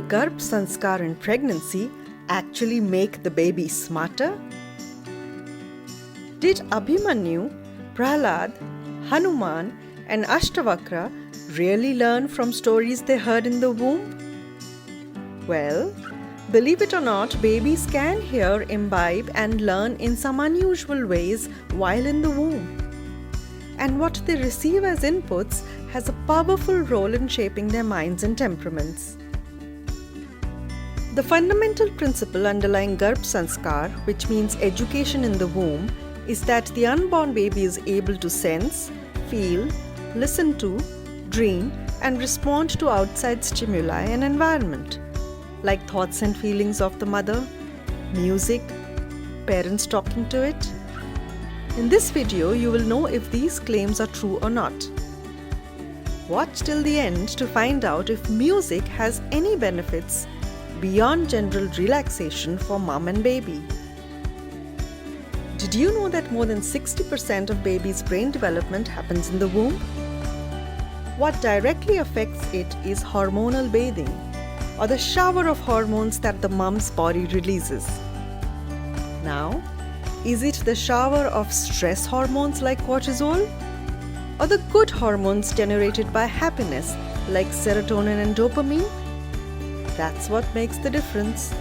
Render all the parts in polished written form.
Garbh Sanskar in pregnancy actually make the baby smarter? Did Abhimanyu, Prahlad, Hanuman, and Ashtavakra really learn from stories they heard in the womb? Well, believe it or not, babies can hear, imbibe, and learn in some unusual ways while in the womb. And what they receive as inputs has a powerful role in shaping their minds and temperaments. The fundamental principle underlying Garbh Sanskar, which means education in the womb, is that the unborn baby is able to sense, feel, listen to, dream, and respond to outside stimuli and environment, like thoughts and feelings of the mother, music, parents talking to it. In this video, you will know if these claims are true or not. Watch till the end to find out if music has any benefits beyond general relaxation for mom and baby. Did you know that more than 60% of baby's brain development happens in the womb? What directly affects it is hormonal bathing, or the shower of hormones that the mom's body releases. Now, is it the shower of stress hormones like cortisol, or the good hormones generated by happiness like serotonin and dopamine? That's what makes the difference.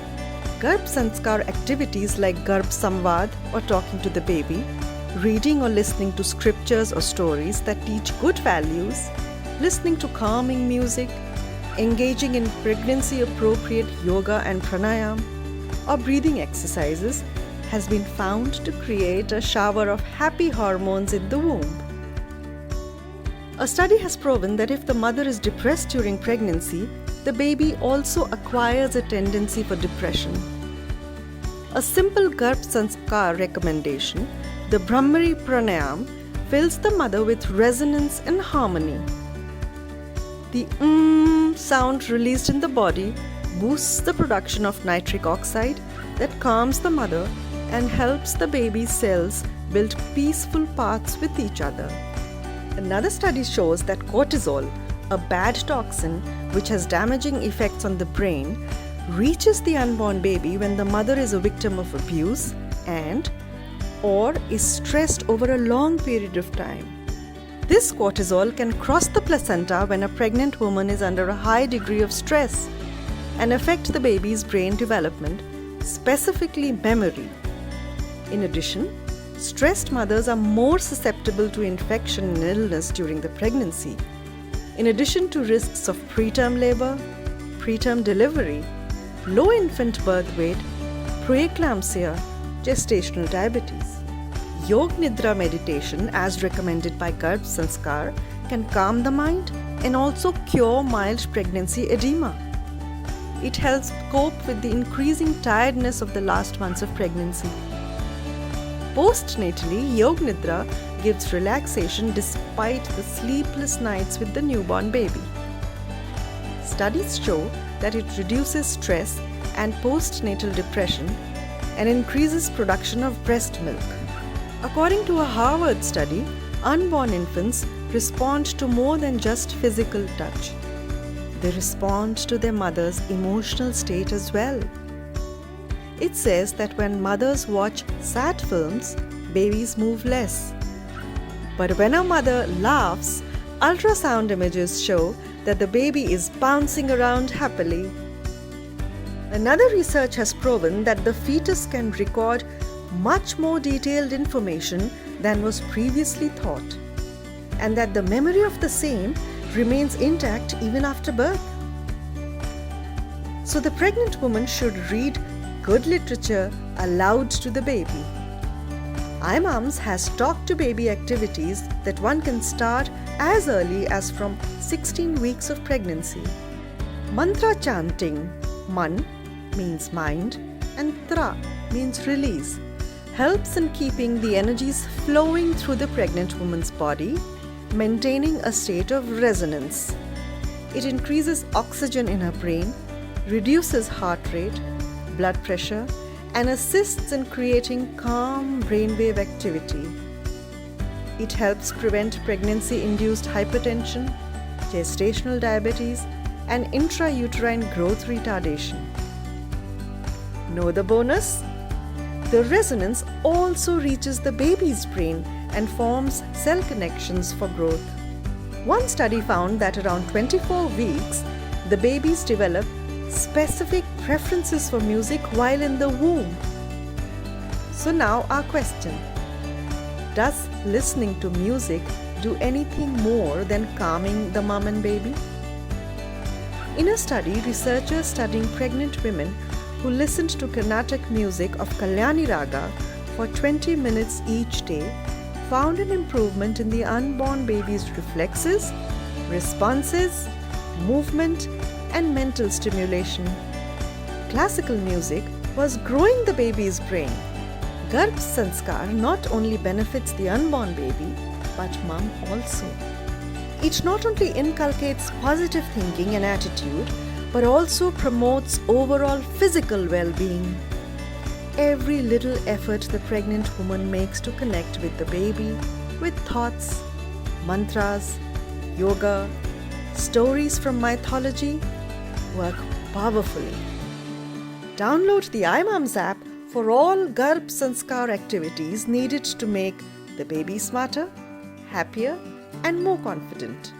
Garbh Sanskar activities like Garbh Samvad or talking to the baby, reading or listening to scriptures or stories that teach good values, listening to calming music, engaging in pregnancy-appropriate yoga and pranayam, or breathing exercises has been found to create a shower of happy hormones in the womb. A study has proven that if the mother is depressed during pregnancy, the baby also acquires a tendency for depression. A simple Garbh Sanskar recommendation, the Brahmari Pranayam, fills the mother with resonance and harmony. The sound released in the body boosts the production of nitric oxide that calms the mother and helps the baby's cells build peaceful paths with each other. Another study shows that cortisol, a bad toxin which has damaging effects on the brain, reaches the unborn baby when the mother is a victim of abuse or is stressed over a long period of time. This cortisol can cross the placenta when a pregnant woman is under a high degree of stress and affect the baby's brain development, specifically memory. In addition, stressed mothers are more susceptible to infection and illness during the pregnancy, in addition to risks of preterm labor, preterm delivery, low infant birth weight, preeclampsia, gestational diabetes. Yog Nidra meditation, as recommended by Garbh Sanskar, can calm the mind and also cure mild pregnancy edema. It helps cope with the increasing tiredness of the last months of pregnancy. Postnatally, Yog Nidra gives relaxation despite the sleepless nights with the newborn baby. Studies show that it reduces stress and postnatal depression and increases production of breast milk. According to a Harvard study, unborn infants respond to more than just physical touch. They respond to their mother's emotional state as well. It says that when mothers watch sad films, babies move less. But when a mother laughs, ultrasound images show that the baby is bouncing around happily. Another research has proven that the fetus can record much more detailed information than was previously thought, and that the memory of the same remains intact even after birth. So the pregnant woman should read good literature aloud to the baby. iMumz has talk to baby activities that one can start as early as from 16 weeks of pregnancy. Mantra chanting, man means mind and tra means release, helps in keeping the energies flowing through the pregnant woman's body, maintaining a state of resonance. It increases oxygen in her brain, reduces heart rate, blood pressure, and assists in creating calm brainwave activity. It helps prevent pregnancy-induced hypertension, gestational diabetes, and intrauterine growth retardation. Know the bonus? The resonance also reaches the baby's brain and forms cell connections for growth. One study found that around 24 weeks, the babies develop specific preferences for music while in the womb. So now our question: does listening to music do anything more than calming the mom and baby? In a study, researchers studying pregnant women who listened to Carnatic music of Kalyani Raga for 20 minutes each day found an improvement in the unborn baby's reflexes, responses, movement, and mental stimulation. Classical music was growing the baby's brain. Garbh Sanskar not only benefits the unborn baby, but mom also. It not only inculcates positive thinking and attitude, but also promotes overall physical well-being. Every little effort the pregnant woman makes to connect with the baby, with thoughts, mantras, yoga, stories from mythology, work powerfully. Download the iMumz app for all Garbh Sanskar activities needed to make the baby smarter, happier, and more confident.